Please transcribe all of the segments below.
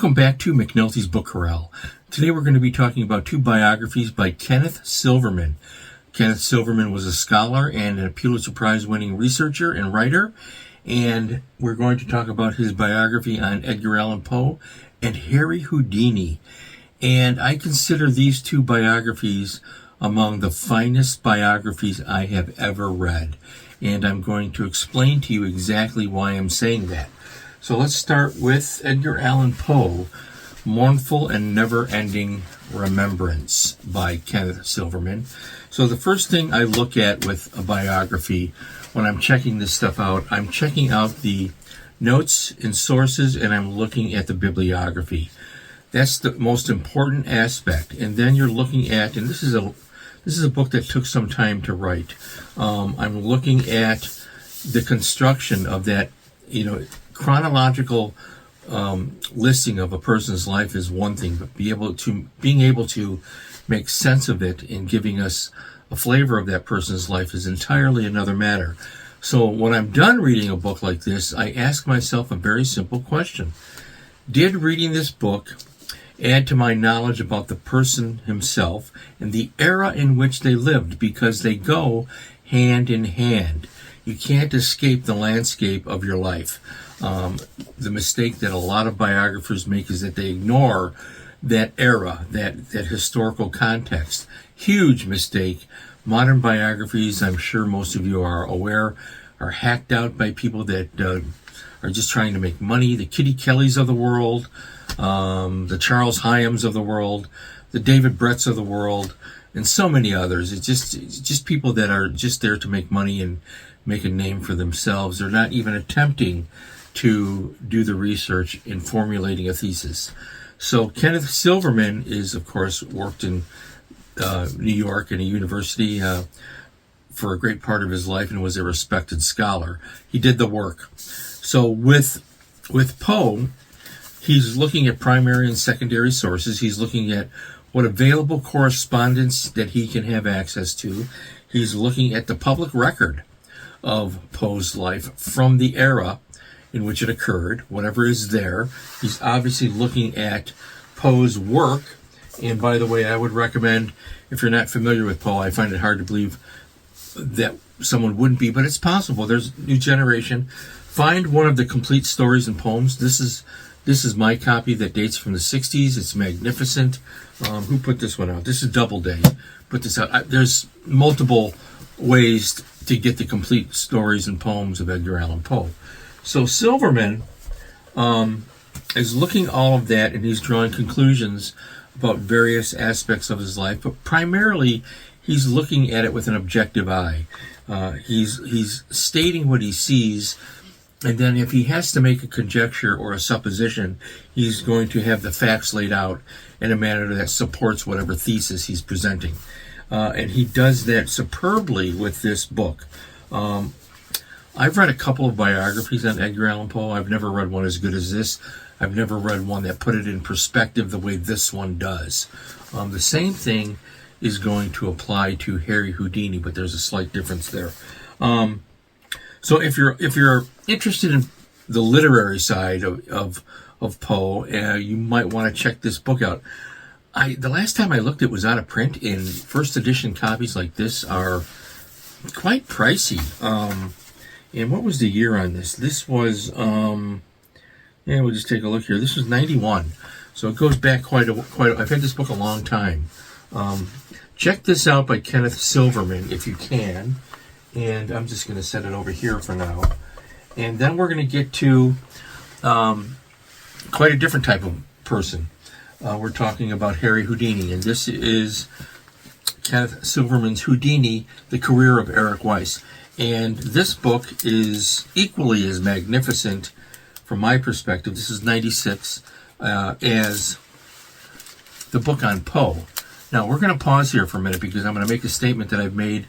Welcome back to McNulty's Book Corral. Today we're going to be talking about two biographies by Kenneth Silverman. Kenneth Silverman was a scholar and a Pulitzer Prize-winning researcher and writer, and we're going to talk about his biography on Edgar Allan Poe and Harry Houdini. And I consider these two biographies among the finest biographies I have ever read. And I'm going to explain to you exactly why I'm saying that. So let's start with Edgar Allan Poe, Mournful and Never-Ending Remembrance by Kenneth Silverman. So the first thing I look at with a biography when I'm checking this stuff out, I'm checking out the notes and sources, and I'm looking at the bibliography. That's the most important aspect. And then you're looking at, and this is a book that took some time to write. I'm looking at the construction of that, chronological listing of a person's life is one thing, but being able to make sense of it and giving us a flavor of that person's life is entirely another matter. So when I'm done reading a book like this, I ask myself a very simple question. Did reading this book add to my knowledge about the person himself and the era in which they lived? Because they go hand in hand. You can't escape the landscape of your life. The mistake that a lot of biographers make is that they ignore that era, that historical context. Huge mistake. Modern biographies, I'm sure most of you are aware, are hacked out by people that are just trying to make money. The Kitty Kellys of the world, the Charles Hyams of the world, the David Bretts of the world, and so many others. It's just people that are just there to make money and make a name for themselves. They're not even attempting to do the research in formulating a thesis. So Kenneth Silverman is, of course, worked in New York in a university for a great part of his life and was a respected scholar. He did the work. So with Poe, he's looking at primary and secondary sources. He's looking at what available correspondence that he can have access to. He's looking at the public record of Poe's life from the era in which it occurred, whatever is there. He's obviously looking at Poe's work. And by the way, I would recommend, if you're not familiar with Poe, I find it hard to believe that someone wouldn't be, but it's possible. There's a new generation. Find one of the complete stories and poems. This is my copy that dates from the 60s. It's magnificent. Who put this one out? This is Doubleday. Put this out. There's multiple ways to get the complete stories and poems of Edgar Allan Poe. So Silverman is looking at all of that, and he's drawing conclusions about various aspects of his life, but primarily he's looking at it with an objective eye. He's stating what he sees, and then if he has to make a conjecture or a supposition, he's going to have the facts laid out in a manner that supports whatever thesis he's presenting. And he does that superbly with this book. I've read a couple of biographies on Edgar Allan Poe. I've never read one as good as this. I've never read one that put it in perspective the way this one does. The same thing is going to apply to Harry Houdini, but there's a slight difference there. So if you're interested in the literary side of Poe, you might want to check this book out. The last time I looked, it was out of print, and first edition copies like this are quite pricey. And what was the year on this? This was, we'll just take a look here. This was 91. So it goes back quite a I've had this book a long time. Check this out by Kenneth Silverman if you can. And I'm just going to set it over here for now. And then we're going to get to quite a different type of person. We're talking about Harry Houdini. And this is Kenneth Silverman's Houdini, The Career of Eric Weiss. And this book is equally as magnificent from my perspective. This is 96 as the book on Poe. Now, we're going to pause here for a minute because I'm going to make a statement that I've made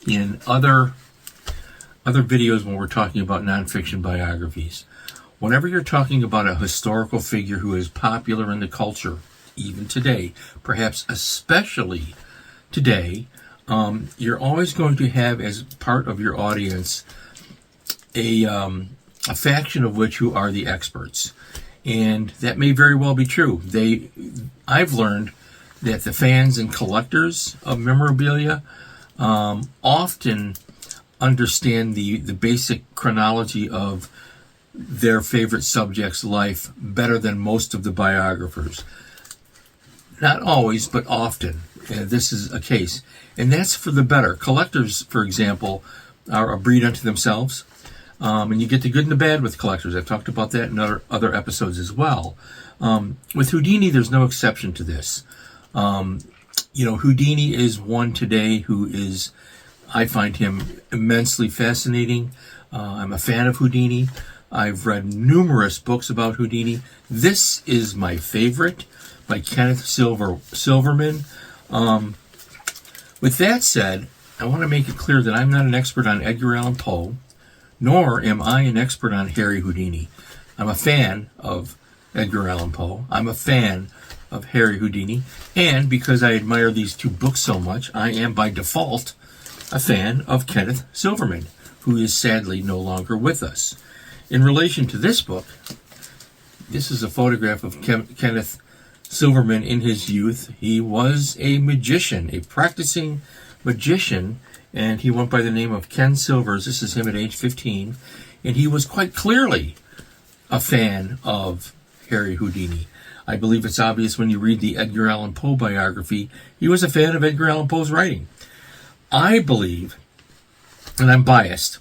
in other videos when we're talking about nonfiction biographies. Whenever you're talking about a historical figure who is popular in the culture, even today, perhaps especially today, you're always going to have as part of your audience a faction of which who are the experts. And that may very well be true. I've learned that the fans and collectors of memorabilia often understand the basic chronology of their favorite subject's life better than most of the biographers. Not always, but often. This is a case. And that's for the better. Collectors, for example, are a breed unto themselves. And you get the good and the bad with collectors. I've talked about that in other episodes as well. With Houdini, there's no exception to this. Houdini is one today who is, I find him immensely fascinating. I'm a fan of Houdini. I've read numerous books about Houdini. This is my favorite, by Kenneth Silverman. With that said, I want to make it clear that I'm not an expert on Edgar Allan Poe, nor am I an expert on Harry Houdini. I'm a fan of Edgar Allan Poe. I'm a fan of Harry Houdini. And because I admire these two books so much, I am by default a fan of Kenneth Silverman, who is sadly no longer with us. In relation to this book, this is a photograph of Kenneth Silverman in his youth. He was a magician, a practicing magician, and he went by the name of Ken Silvers. This is him at age 15, and he was quite clearly a fan of Harry Houdini. I believe it's obvious when you read the Edgar Allan Poe biography. He was a fan of Edgar Allan Poe's writing. I believe, and I'm biased,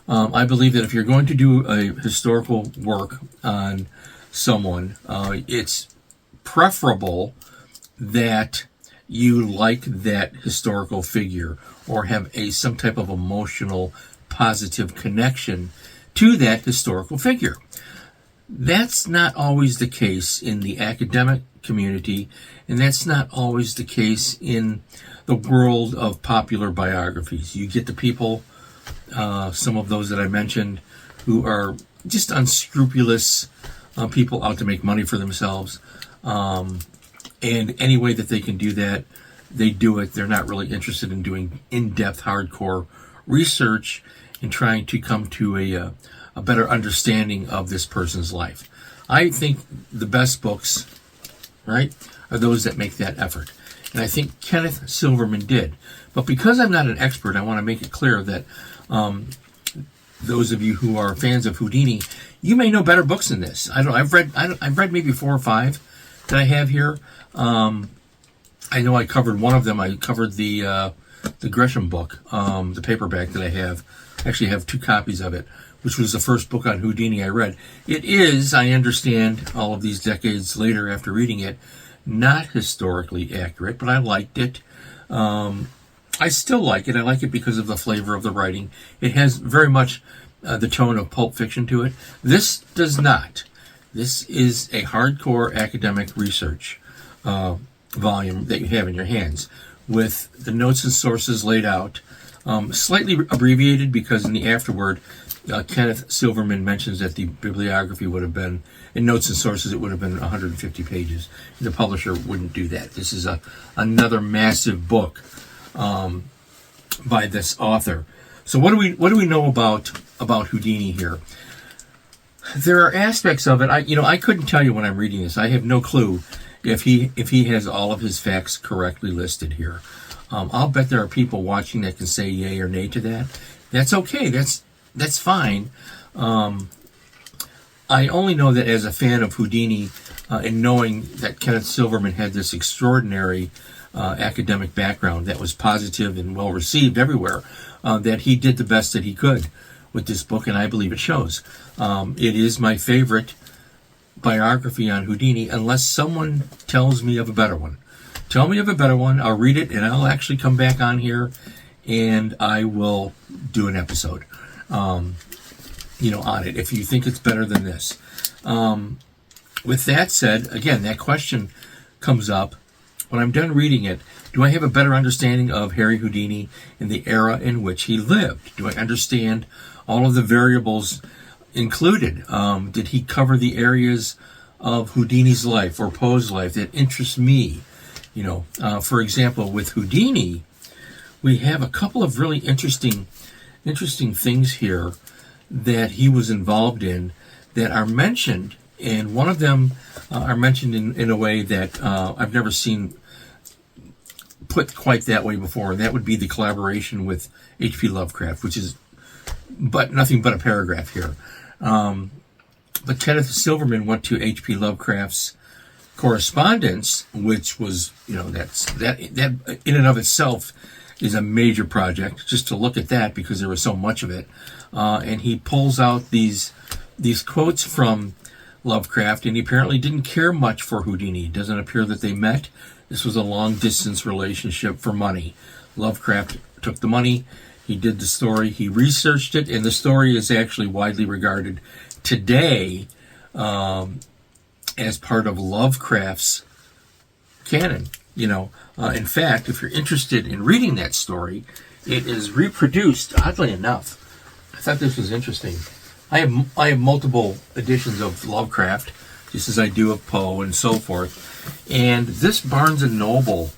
I believe that if you're going to do a historical work on someone, it's preferable that you like that historical figure or have some type of emotional, positive connection to that historical figure. That's not always the case in the academic community, and that's not always the case in the world of popular biographies. You get the people, some of those that I mentioned, who are just unscrupulous people out to make money for themselves. And any way that they can do that, they do it. They're not really interested in doing in-depth, hardcore research and trying to come to a better understanding of this person's life. I think the best books, right, are those that make that effort. And I think Kenneth Silverman did. But because I'm not an expert, I want to make it clear that those of you who are fans of Houdini, you may know better books than this. I've read maybe 4 or 5 that I have here. I know I covered one of them. I covered the Gresham book, the paperback that I have. I actually have 2 copies of it, which was the first book on Houdini I read. It is, I understand, all of these decades later after reading it, not historically accurate, but I liked it. I still like it. I like it because of the flavor of the writing. It has very much the tone of pulp fiction to it. This does not. This is a hardcore academic research volume that you have in your hands with the notes and sources laid out, slightly abbreviated because in the afterword, Kenneth Silverman mentions that the bibliography would have been, in notes and sources, it would have been 150 pages. The publisher wouldn't do that. This is another massive book by this author. So what do we know about Houdini here? There are aspects of it. I couldn't tell you when I'm reading this. I have no clue if he has all of his facts correctly listed here. I'll bet there are people watching that can say yay or nay to that. That's okay. That's fine. I only know that as a fan of Houdini, and knowing that Kenneth Silverman had this extraordinary academic background that was positive and well received everywhere, that he did the best that he could with this book, and I believe it shows. It is my favorite biography on Houdini, unless someone tells me of a better one. Tell me of a better one. I'll read it, and I'll actually come back on here, and I will do an episode, on it, if you think it's better than this. With that said, again, that question comes up. When I'm done reading it, do I have a better understanding of Harry Houdini and the era in which he lived? Do I understand all of the variables included? Did he cover the areas of Houdini's life or Poe's life that interest me? For example, with Houdini, we have a couple of really interesting things here that he was involved in that are mentioned and one of them are mentioned in a way that I've never seen put quite that way before, and that would be the collaboration with H.P. Lovecraft, which is nothing but a paragraph here. But Kenneth Silverman went to H.P. Lovecraft's correspondence, which was, that in and of itself is a major project, just to look at that, because there was so much of it. And he pulls out these quotes from Lovecraft, and he apparently didn't care much for Houdini. It doesn't appear that they met. This was a long-distance relationship for money. Lovecraft took the money, he did the story, he researched it, and the story is actually widely regarded today as part of Lovecraft's canon. In fact, if you're interested in reading that story, it is reproduced, oddly enough. I thought this was interesting. I have multiple editions of Lovecraft, just as I do of Poe and so forth. And this Barnes & Noble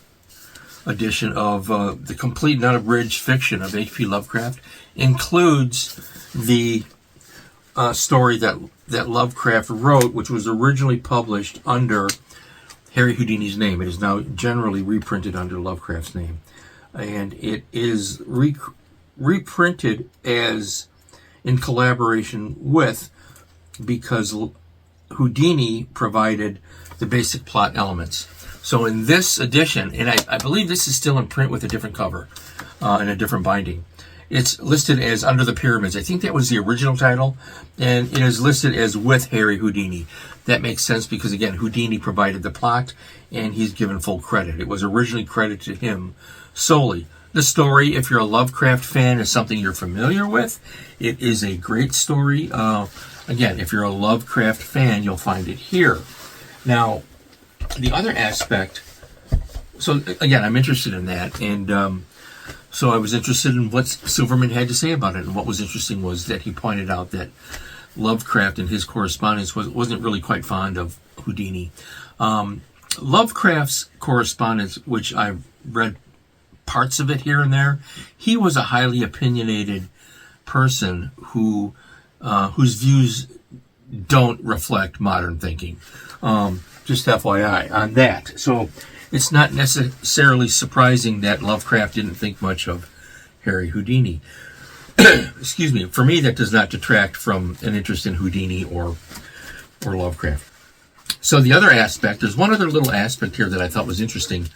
edition of the complete and unabridged fiction of H.P. Lovecraft includes the story that Lovecraft wrote, which was originally published under Harry Houdini's name. It is now generally reprinted under Lovecraft's name. And it is reprinted as in collaboration with, because Houdini provided the basic plot elements. So in this edition, and I believe this is still in print with a different cover and a different binding, it's listed as Under the Pyramids. I think that was the original title, and it is listed as with Harry Houdini. That makes sense because, again, Houdini provided the plot, and he's given full credit. It was originally credited to him solely. The story, if you're a Lovecraft fan, is something you're familiar with. It is a great story. Again, if you're a Lovecraft fan, you'll find it here. Now, the other aspect, so again, I'm interested in that, and so I was interested in what Silverman had to say about it, and what was interesting was that he pointed out that Lovecraft in his correspondence wasn't really quite fond of Houdini. Lovecraft's correspondence, which I've read parts of it here and there, he was a highly opinionated person whose views don't reflect modern thinking. Just FYI on that. So it's not necessarily surprising that Lovecraft didn't think much of Harry Houdini. Excuse me. For me, that does not detract from an interest in Houdini or Lovecraft. So the other aspect, there's one other little aspect here that I thought was interesting,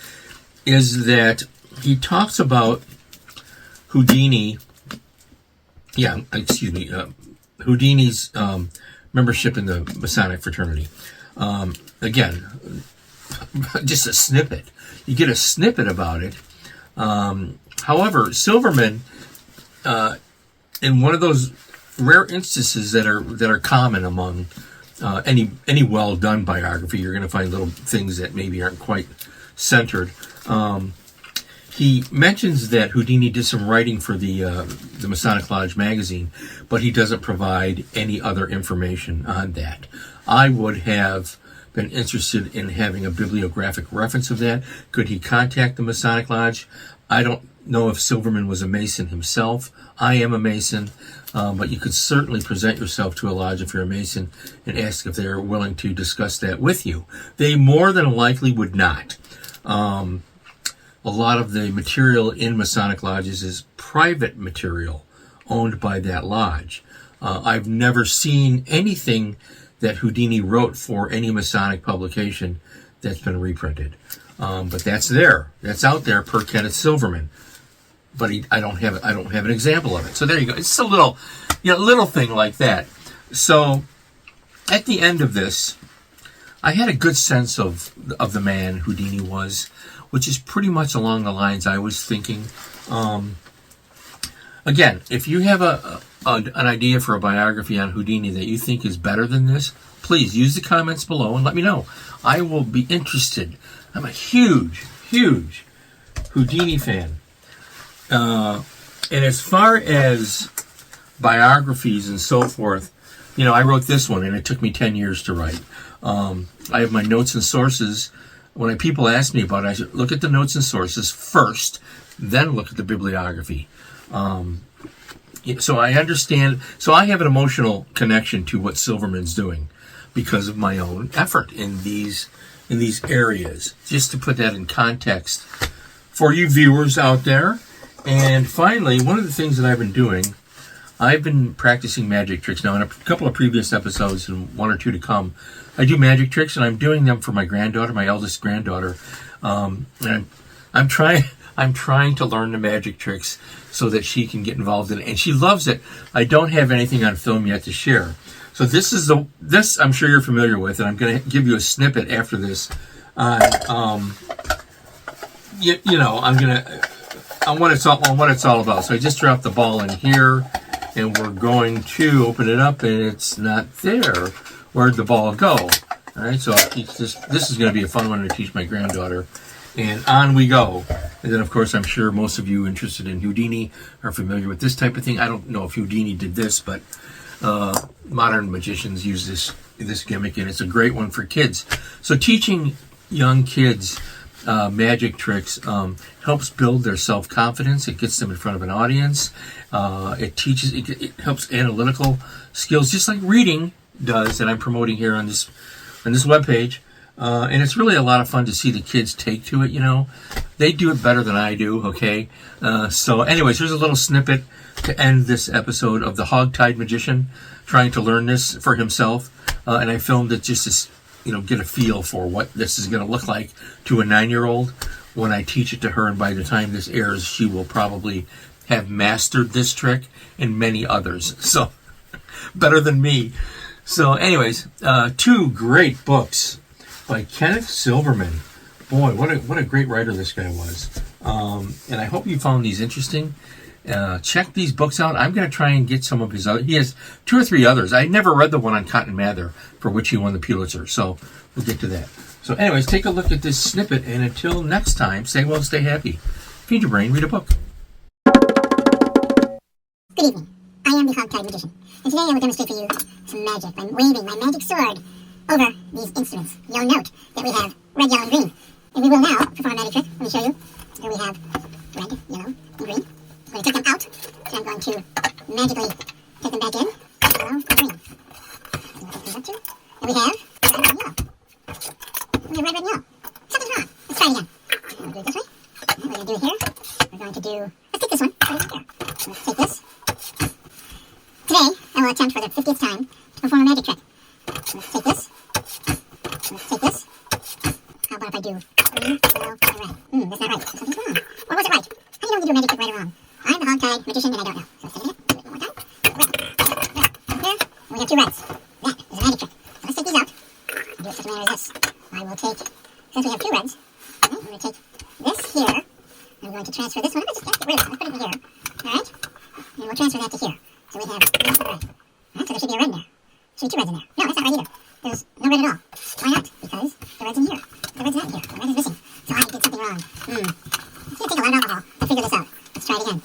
is that he talks about Houdini's membership in the Masonic fraternity. Again, just a snippet. You get a snippet about it. However, Silverman, in one of those rare instances that are common among any well-done biography, you're going to find little things that maybe aren't quite centered. He mentions that Houdini did some writing for the Masonic Lodge magazine, but he doesn't provide any other information on that. I would have been interested in having a bibliographic reference of that. Could he contact the Masonic Lodge? I don't know if Silverman was a Mason himself. I am a Mason, but you could certainly present yourself to a lodge if you're a Mason and ask if they're willing to discuss that with you. They more than likely would not. A lot of the material in Masonic lodges is private material owned by that lodge. I've never seen anything that Houdini wrote for any Masonic publication that's been reprinted. But that's there. That's out there per Kenneth Silverman. But I don't have an example of it. So there you go. It's just a little thing like that. So at the end of this, I had a good sense of the man Houdini was, which is pretty much along the lines I was thinking. Again, if you have an idea for a biography on Houdini that you think is better than this, please use the comments below and let me know. I will be interested. I'm a huge Houdini fan. And as far as biographies and so forth, I wrote this one and it took me 10 years to write. I have my notes and sources. When people ask me about it, I should look at the notes and sources first, then look at the bibliography. So I understand. So I have an emotional connection to what Silverman's doing. because of my own effort in these areas. Just to put that in context for you viewers out there. And finally, one of the things that I've been doing, I've been practicing magic tricks now. In a couple of previous episodes and one or two to come, I do magic tricks, and I'm doing them for my granddaughter, my eldest granddaughter. And I'm trying to learn the magic tricks so that she can get involved in it, and she loves it. I don't have anything on film yet to share. So this I'm sure you're familiar with, and I'm going to give you a snippet after this on on what it's all about. So I just dropped the ball in here, and we're going to open it up, and it's not there. Where'd the ball go? All right, so I'll teach this. This is going to be a fun one to teach my granddaughter. And on we go. And then, of course, I'm sure most of you interested in Houdini are familiar with this type of thing. I don't know if Houdini did this, but modern magicians use this gimmick, and it's a great one for kids. So teaching young kids magic tricks helps build their self-confidence. It gets them in front of an audience. It helps analytical skills, just like reading does, that I'm promoting here on this webpage. And it's really a lot of fun to see the kids take to it. They do it better than I do. Okay. So anyways, here's a little snippet to end this episode of the Hogtied Magician trying to learn this for himself. And I filmed it just to, get a feel for what this is going to look like to a 9-year-old when I teach it to her. And by the time this airs, she will probably have mastered this trick and many others. So better than me. So anyways, 2 great books by Kenneth Silverman. Boy, what a great writer this guy was. And I hope you found these interesting. Check these books out. I'm going to try and get some of his other. He has 2 or 3 others. I never read the one on Cotton Mather, for which he won the Pulitzer. So we'll get to that. So anyways, take a look at this snippet. And until next time, stay well, stay happy. Feed your brain, read a book. Good evening. I am the Hogtied Magician. And today I will demonstrate for you some magic by waving my magic sword over these instruments. You'll note that we have red, yellow, and green. And we will now perform a magic trick. Let me show you. Here we have red, yellow, and green. I'm going to take them out, and I'm going to magically take them back in. Yellow, and green. And we'll take these up too. And we have red, and yellow. We have red, and yellow. Something's wrong. Let's try it again. We'll do it this way. And we're going to do it here. We're going to do... Let's take this one. Put it here. Let's take this. Today, I will attempt for the 50th time to perform a magic trick. Let's take this. Let's take this. How about if I do green, yellow, and red? That's not right. Something's wrong. Or was it right? How do you know when you do a magic trick right or wrong? I'm the Hogtied Magician and I don't know. So let's take it. Do it one more time. Red. Here. And we have 2 reds. That is a magic trick. So let's take these out. And do it such a manner as this. I will take, since we have 2 reds, I'm going to take this here. I'm going to transfer this one. Let's just get rid of it. Let's put it in here. Alright? And we'll transfer that to here. So we have green and red. Alright, so there should be a red in there. Should be 2 reds in there. No, that's not right either. There's no red at all. Why not? Because the red's in here. The red's not in here. The red is missing. So I did something wrong. It's going to take a lot of alcohol to figure this out. Let's try it again.